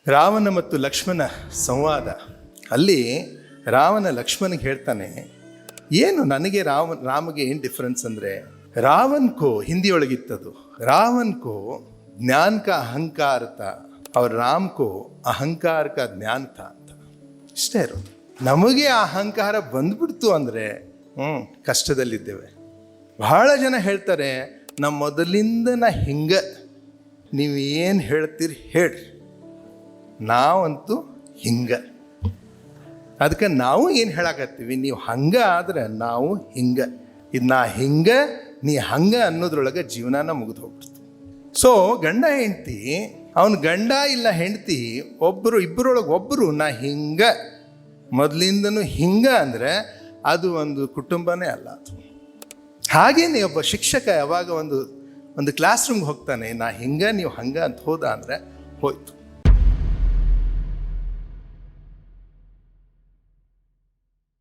ರಾವಣ ಮತ್ತು ಲಕ್ಷ್ಮಣ ಸಂವಾದ. ಅಲ್ಲಿ ರಾವಣ ಲಕ್ಷ್ಮಣಿಗೆ ಹೇಳ್ತಾನೆ, ಏನು ನನಗೆ ರಾಮಗೆ ಏನು ಡಿಫ್ರೆನ್ಸ್ ಅಂದರೆ, रावण को हिंदी ಒಳಗಿತ್ತದು, रावण को ज्ञान का अहंकार था और राम को अहंकार का ज्ञान था ಅಂತ. ಇಷ್ಟೇ ಇರೋದು. ನಮಗೆ ಆ ಅಹಂಕಾರ ಬಂದ್ಬಿಡ್ತು ಅಂದರೆ ಕಷ್ಟದಲ್ಲಿದ್ದೇವೆ. ಬಹಳ ಜನ ಹೇಳ್ತಾರೆ, ನಮ್ಮ ಮೊದಲಿಂದ ಹಿಂಗೆ, ನೀವು ಏನು ಹೇಳ್ತೀರಿ ಹೇಳ್ರಿ, ನಾವಂತೂ ಹಿಂಗೆ. ಅದಕ್ಕೆ ನಾವು ಏನು ಹೇಳಕತ್ತೀವಿ, ನೀವು ಹಂಗೆ ಆದ್ರೆ ನಾವು ಹಿಂಗೆ, ಇದು ನಾ ಹಿಂಗೆ ನೀ ಹಂಗೆ ಅನ್ನೋದ್ರೊಳಗೆ ಜೀವನಾನ ಮುಗಿದು ಹೋಗ್ಬಿಡ್ತು. ಸೊ ಗಂಡ ಹೆಂಡ್ತಿ, ಅವನ ಗಂಡ ಇಲ್ಲ ಹೆಂಡ್ತಿ ಇಬ್ಬರೊಳಗೆ ಒಬ್ಬರು ನಾ ಹಿಂಗೆ ಮೊದಲಿಂದನೂ ಹಿಂಗೆ ಅಂದರೆ ಅದು ಒಂದು ಕುಟುಂಬನೇ ಅಲ್ಲ ಅದು. ಹಾಗೇನೆ ಒಬ್ಬ ಶಿಕ್ಷಕ ಯಾವಾಗ ಒಂದು ಕ್ಲಾಸ್ ರೂಮ್ಗೆ ಹೋಗ್ತಾನೆ, ನಾ ಹಿಂಗೆ ನೀವು ಹಂಗೆ ಅಂತ ಹೋದ ಅಂದರೆ ಹೋಯ್ತು.